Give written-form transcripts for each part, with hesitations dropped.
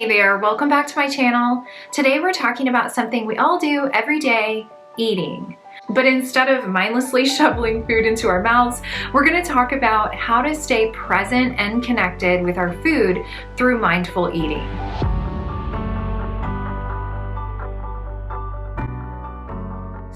Hey there, welcome back to my channel. Today we're talking about something we all do every day, eating. But instead of mindlessly shoveling food into our mouths, we're going to talk about how to stay present and connected with our food through mindful eating.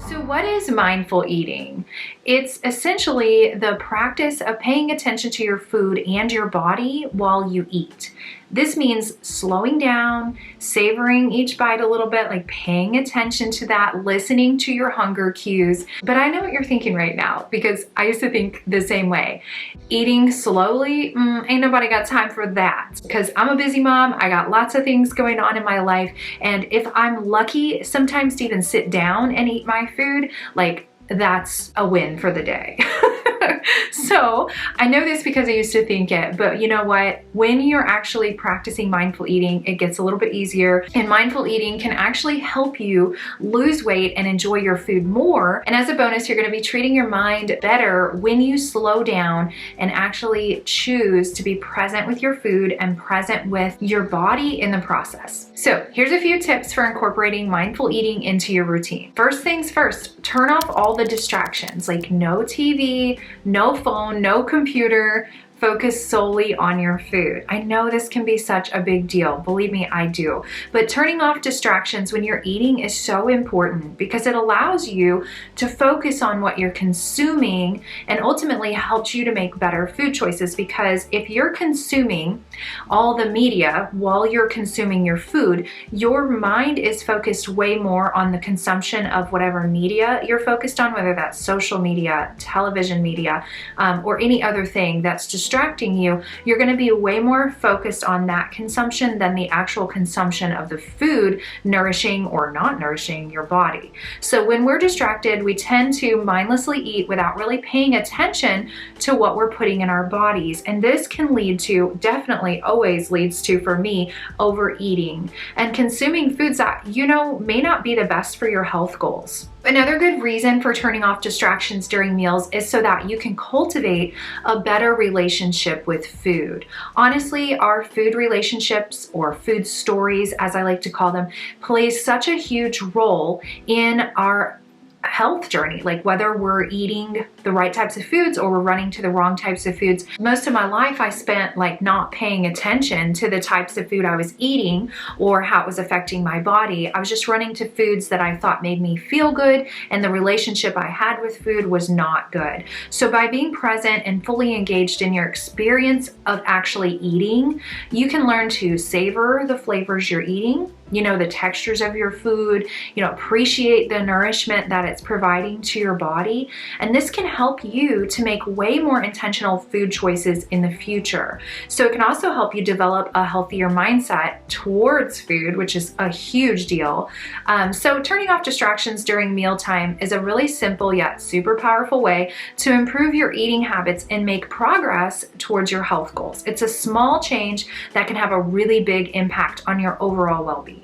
So what is mindful eating? It's essentially the practice of paying attention to your food and your body while you eat. This means slowing down, savoring each bite a little bit, like paying attention to that, listening to your hunger cues. But I know what you're thinking right now because I used to think the same way. Eating slowly, ain't nobody got time for that because I'm a busy mom. I got lots of things going on in my life. And if I'm lucky, sometimes to even sit down and eat my food, like that's a win for the day. So I know this because I used to think it, but you know what? When you're actually practicing mindful eating, it gets a little bit easier, and mindful eating can actually help you lose weight and enjoy your food more. And as a bonus, you're going to be treating your mind better when you slow down and actually choose to be present with your food and present with your body in the process. So here's a few tips for incorporating mindful eating into your routine. First things first, turn off all the distractions, like no TV, no phone, no computer. Focus solely on your food. I know this can be such a big deal. Believe me, I do. But turning off distractions when you're eating is so important because it allows you to focus on what you're consuming and ultimately helps you to make better food choices. Because if you're consuming all the media while you're consuming your food, your mind is focused way more on the consumption of whatever media you're focused on, whether that's social media, television media, or any other thing that's distracting you. You're going to be way more focused on that consumption than the actual consumption of the food nourishing or not nourishing your body. So when we're distracted, we tend to mindlessly eat without really paying attention to what we're putting in our bodies. And this can lead to, definitely always leads to, for me, overeating and consuming foods that, may not be the best for your health goals. Another good reason for turning off distractions during meals is so that you can cultivate a better relationship with food. Honestly, our food relationships, or food stories as I like to call them, plays such a huge role in our health journey, like whether we're eating the right types of foods or we're running to the wrong types of foods. Most of my life I spent like not paying attention to the types of food I was eating or how it was affecting my body. I was just running to foods that I thought made me feel good, and the relationship I had with food was not good. So by being present and fully engaged in your experience of actually eating, you can learn to savor the flavors you're eating, the textures of your food, appreciate the nourishment that it's providing to your body. And this can help you to make way more intentional food choices in the future. So it can also help you develop a healthier mindset towards food, which is a huge deal. So turning off distractions during mealtime is a really simple yet super powerful way to improve your eating habits and make progress towards your health goals. It's a small change that can have a really big impact on your overall well-being.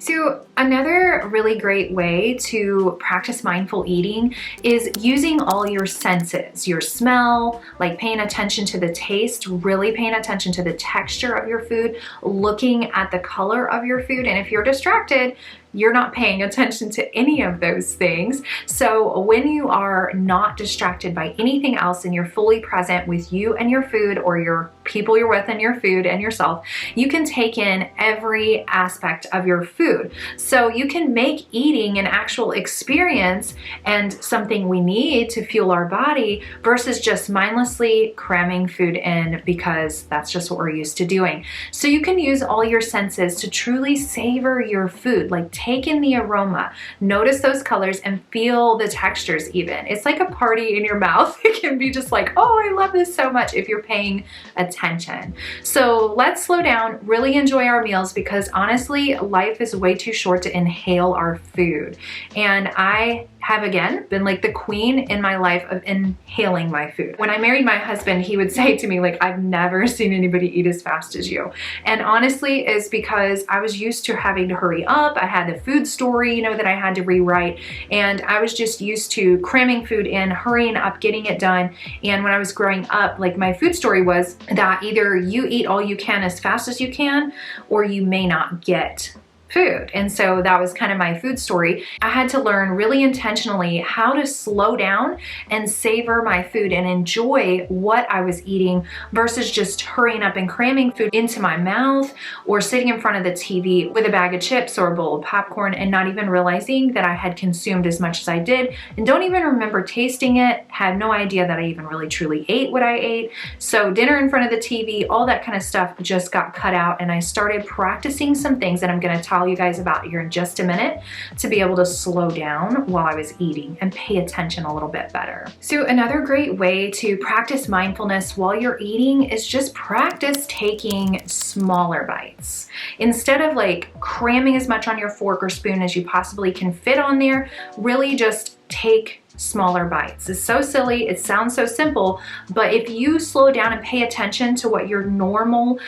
So another really great way to practice mindful eating is using all your senses, your smell, like paying attention to the taste, really paying attention to the texture of your food, looking at the color of your food. And if you're distracted, you're not paying attention to any of those things. So when you are not distracted by anything else and you're fully present with you and your food, or your people you're with and your food and yourself, you can take in every aspect of your food. So you can make eating an actual experience and something we need to fuel our body versus just mindlessly cramming food in because that's just what we're used to doing. So you can use all your senses to truly savor your food, like take in the aroma, notice those colors, and feel the textures even. It's like a party in your mouth. It can be just like, oh, I love this so much if you're paying attention. So let's slow down, really enjoy our meals, because honestly, life is way too short to inhale our food. And I have again been like the queen in my life of inhaling my food. When I married my husband, he would say to me, like, I've never seen anybody eat as fast as you. And honestly, it's because I was used to having to hurry up. I had the food story, you know, that I had to rewrite. And I was just used to cramming food in, hurrying up, getting it done. And when I was growing up, like my food story was that either you eat all you can as fast as you can, or you may not get food. And so that was kind of my food story. I had to learn really intentionally how to slow down and savor my food and enjoy what I was eating versus just hurrying up and cramming food into my mouth or sitting in front of the TV with a bag of chips or a bowl of popcorn and not even realizing that I had consumed as much as I did and don't even remember tasting it, had no idea that I even really truly ate what I ate. So dinner in front of the TV, all that kind of stuff just got cut out, and I started practicing some things that I'm going to tell you guys about here in just a minute to be able to slow down while I was eating and pay attention a little bit better. So another great way to practice mindfulness while you're eating is just practice taking smaller bites. Instead of like cramming as much on your fork or spoon as you possibly can fit on there, really just take smaller bites. It's so silly, it sounds so simple, but if you slow down and pay attention to what your normal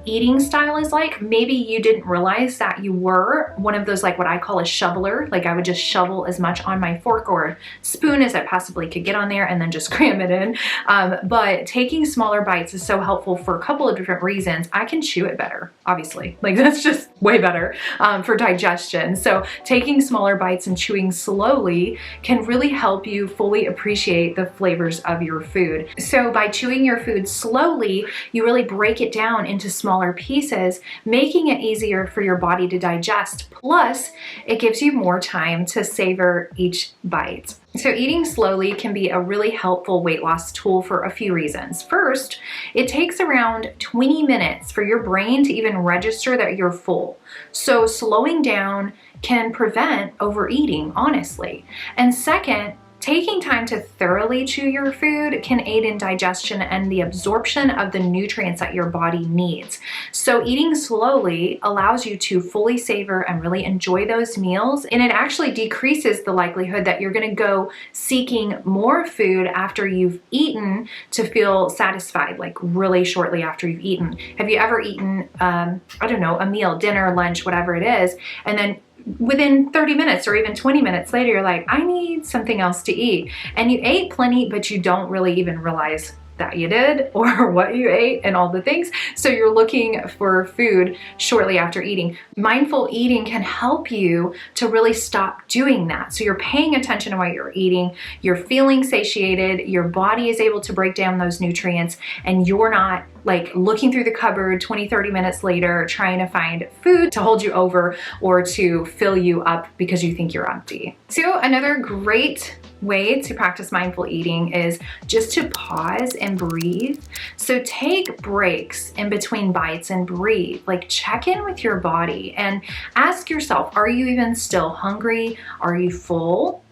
eating style is like, maybe you didn't realize that you were one of those, like what I call a shoveler, like I would just shovel as much on my fork or spoon as I possibly could get on there and then just cram it in. But taking smaller bites is so helpful for a couple of different reasons. I can chew it better, obviously, like that's just way better for digestion. So taking smaller bites and chewing slowly can really help you fully appreciate the flavors of your food. So by chewing your food slowly, you really break it down into smaller pieces, making it easier for your body to digest. Plus, it gives you more time to savor each bite. So eating slowly can be a really helpful weight loss tool for a few reasons. First, it takes around 20 minutes for your brain to even register that you're full. So slowing down can prevent overeating, honestly. And second, taking time to thoroughly chew your food can aid in digestion and the absorption of the nutrients that your body needs. So eating slowly allows you to fully savor and really enjoy those meals, and it actually decreases the likelihood that you're going to go seeking more food after you've eaten to feel satisfied, like really shortly after you've eaten. Have you ever eaten, I don't know, a meal, dinner, lunch, whatever it is, and then within 30 minutes or even 20 minutes later, you're like, I need something else to eat. And you ate plenty, but you don't really even realize that you did or what you ate and all the things. So you're looking for food shortly after eating. Mindful eating can help you to really stop doing that. So you're paying attention to what you're eating, you're feeling satiated, your body is able to break down those nutrients, and you're not like looking through the cupboard 20, 30 minutes later trying to find food to hold you over or to fill you up because you think you're empty. So another great way to practice mindful eating is just to pause and breathe. So take breaks in between bites and breathe. Like check in with your body and ask yourself, are you even still hungry? Are you full?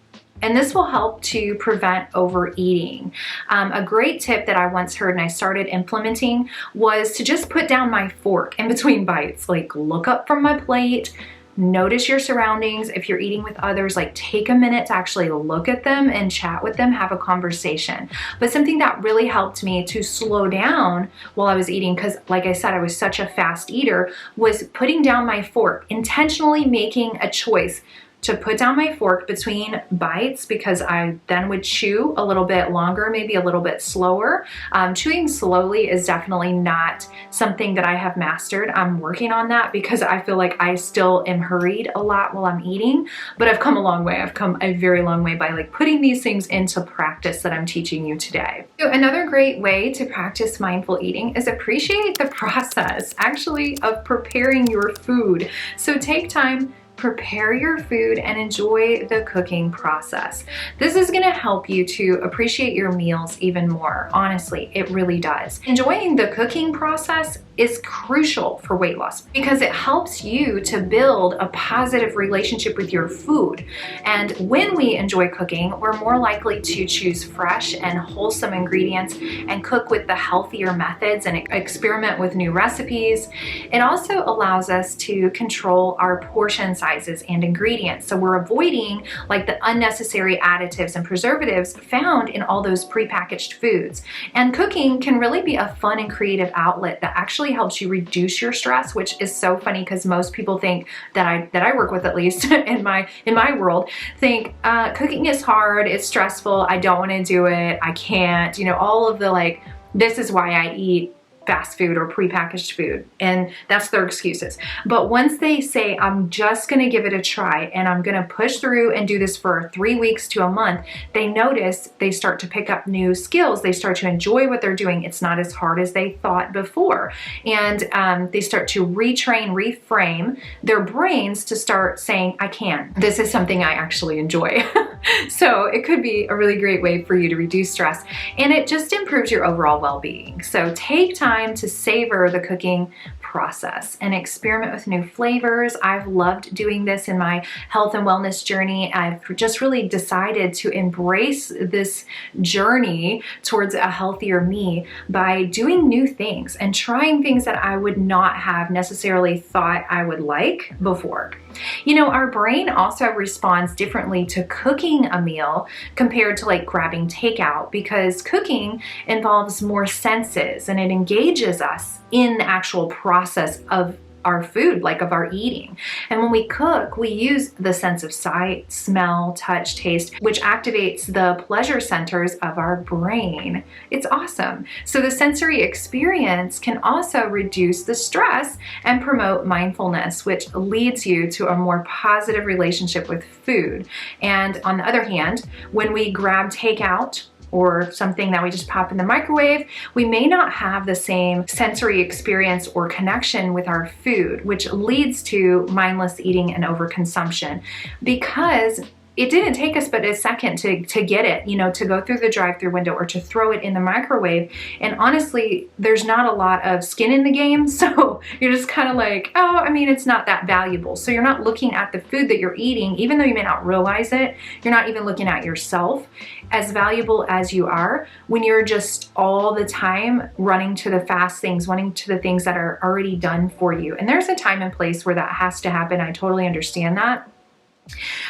And this will help to prevent overeating. A great tip that I once heard and I started implementing was to just put down my fork in between bites, like look up from my plate, notice your surroundings. If you're eating with others, like take a minute to actually look at them and chat with them, have a conversation. But something that really helped me to slow down while I was eating, because like I said, I was such a fast eater, was putting down my fork, intentionally making a choice to put down my fork between bites because I then would chew a little bit longer, maybe a little bit slower. Chewing slowly is definitely not something that I have mastered. I'm working on that because I feel like I still am hurried a lot while I'm eating, but I've come a long way. I've come a very long way by like putting these things into practice that I'm teaching you today. So another great way to practice mindful eating is appreciate the process actually of preparing your food. So take time, prepare your food, and enjoy the cooking process. This is going to help you to appreciate your meals even more. Honestly, it really does. Enjoying the cooking process is crucial for weight loss because it helps you to build a positive relationship with your food. And when we enjoy cooking, we're more likely to choose fresh and wholesome ingredients and cook with the healthier methods and experiment with new recipes. It also allows us to control our portion size sizes and ingredients. So we're avoiding like the unnecessary additives and preservatives found in all those prepackaged foods. And cooking can really be a fun and creative outlet that actually helps you reduce your stress, which is so funny because most people think that I work with, at least in my world, think cooking is hard, it's stressful, I don't want to do it, I can't, you know, all of the like, this is why I eat fast food or prepackaged food, and that's their excuses. But once they say, I'm just gonna give it a try and I'm gonna push through and do this for 3 weeks to a month, they notice they start to pick up new skills, they start to enjoy what they're doing, it's not as hard as they thought before, and they start to retrain, reframe their brains to start saying, I can. This is something I actually enjoy. So it could be a really great way for you to reduce stress, and it just improves your overall well-being. So take time to savor the cooking process and experiment with new flavors. I've loved doing this in my health and wellness journey. I've just really decided to embrace this journey towards a healthier me by doing new things and trying things that I would not have necessarily thought I would like before. You know, our brain also responds differently to cooking a meal compared to like grabbing takeout, because cooking involves more senses and it engages us in the actual process of our food, like of our eating. And when we cook, we use the sense of sight, smell, touch, taste, which activates the pleasure centers of our brain. It's awesome. So the sensory experience can also reduce the stress and promote mindfulness, which leads you to a more positive relationship with food. And on the other hand, when we grab takeout or something that we just pop in the microwave, we may not have the same sensory experience or connection with our food, which leads to mindless eating and overconsumption, because it didn't take us but a second to get it, you know, to go through the drive-through window or to throw it in the microwave. And honestly, there's not a lot of skin in the game. So you're just kind of like, oh, I mean, it's not that valuable. So you're not looking at the food that you're eating, even though you may not realize it. You're not even looking at yourself as valuable as you are when you're just all the time running to the fast things, running to the things that are already done for you. And there's a time and place where that has to happen. I totally understand that.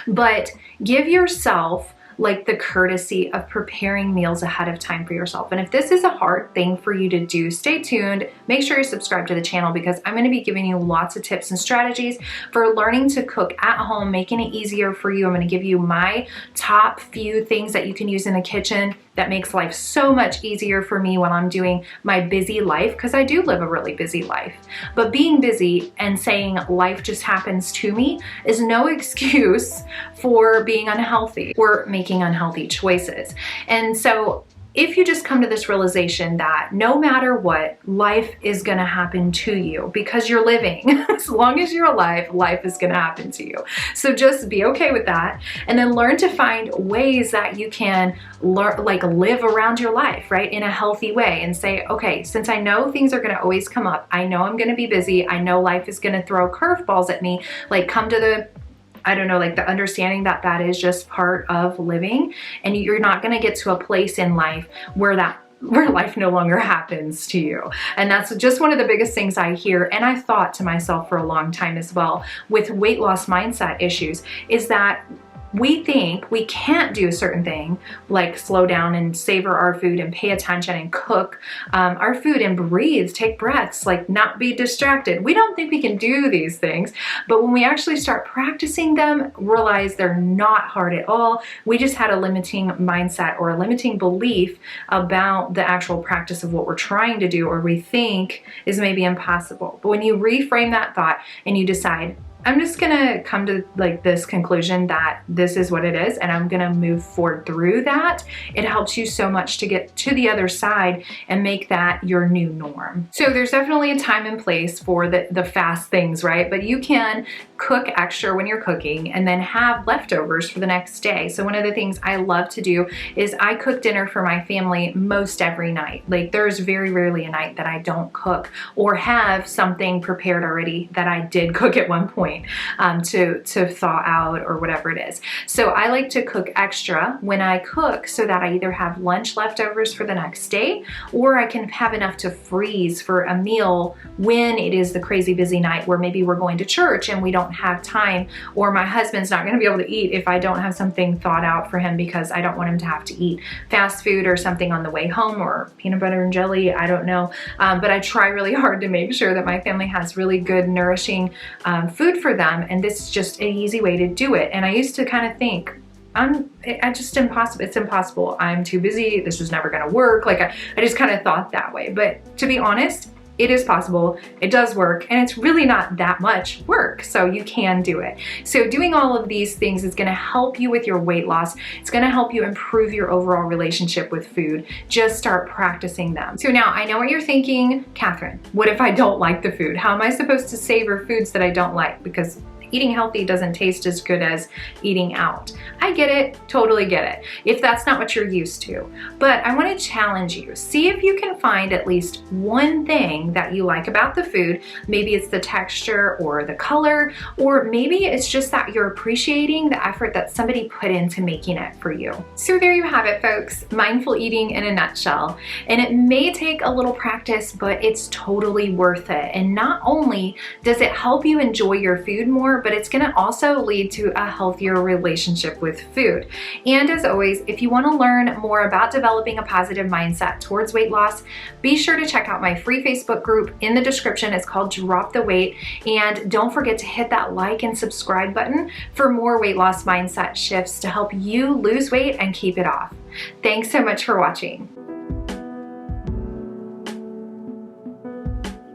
But give yourself like the courtesy of preparing meals ahead of time for yourself. And if this is a hard thing for you to do, stay tuned. Make sure you subscribe to the channel, because I'm going to be giving you lots of tips and strategies for learning to cook at home, making it easier for you. I'm going to give you my top few things that you can use in the kitchen that makes life so much easier for me when I'm doing my busy life, because I do live a really busy life. But being busy and saying life just happens to me is no excuse for being unhealthy or making unhealthy choices. And so if you just come to this realization that no matter what, life is going to happen to you because you're living. As long as you're alive, life is going to happen to you. So just be okay with that, and then learn to find ways that you can live around your life, right, in a healthy way, and say, okay, since I know things are going to always come up, I know I'm going to be busy, I know life is going to throw curveballs at me, like come to the like the understanding that that is just part of living, and you're not going to get to a place in life where life no longer happens to you. And that's just one of the biggest things I hear, and I thought to myself for a long time as well with weight loss mindset issues, is that we think we can't do a certain thing, like slow down and savor our food and pay attention and cook our food and breathe, take breaths, like not be distracted. We don't think we can do these things, but when we actually start practicing them, realize they're not hard at all. We just had a limiting mindset or a limiting belief about the actual practice of what we're trying to do, or we think is maybe impossible. But when you reframe that thought and you decide, I'm just gonna come to like this conclusion that this is what it is, and I'm gonna move forward through that, it helps you so much to get to the other side and make that your new norm. So there's definitely a time and place for the fast things, right? But you can cook extra when you're cooking and then have leftovers for the next day. So one of the things I love to do is I cook dinner for my family most every night. Like there's very rarely a night that I don't cook or have something prepared already that I did cook at one point. point to thaw out or whatever it is. So I like to cook extra when I cook so that I either have lunch leftovers for the next day, or I can have enough to freeze for a meal when it is the crazy busy night where maybe we're going to church and we don't have time, or my husband's not going to be able to eat if I don't have something thawed out for him because I don't want him to have to eat fast food or something on the way home, or peanut butter and jelly, I don't know. But I try really hard to make sure that my family has really good, nourishing food for them, and this is just an easy way to do it. And I used to kind of think, it's impossible. I'm too busy. This is never going to work. Like I just kind of thought that way. But to be honest, it is possible, it does work, and it's really not that much work, so you can do it. So doing all of these things is gonna help you with your weight loss. It's gonna help you improve your overall relationship with food. Just start practicing them. So now I know what you're thinking, Catherine, what if I don't like the food? How am I supposed to savor foods that I don't like? Because eating healthy doesn't taste as good as eating out. I get it, totally get it, if that's not what you're used to. But I want to challenge you. See if you can find at least one thing that you like about the food. Maybe it's the texture or the color, or maybe it's just that you're appreciating the effort that somebody put into making it for you. So there you have it, folks. Mindful eating in a nutshell. And it may take a little practice, but it's totally worth it. And not only does it help you enjoy your food more, but it's gonna also lead to a healthier relationship with food. And as always, if you wanna learn more about developing a positive mindset towards weight loss, be sure to check out my free Facebook group in the description. It's called Drop the Weight. And don't forget to hit that like and subscribe button for more weight loss mindset shifts to help you lose weight and keep it off. Thanks so much for watching.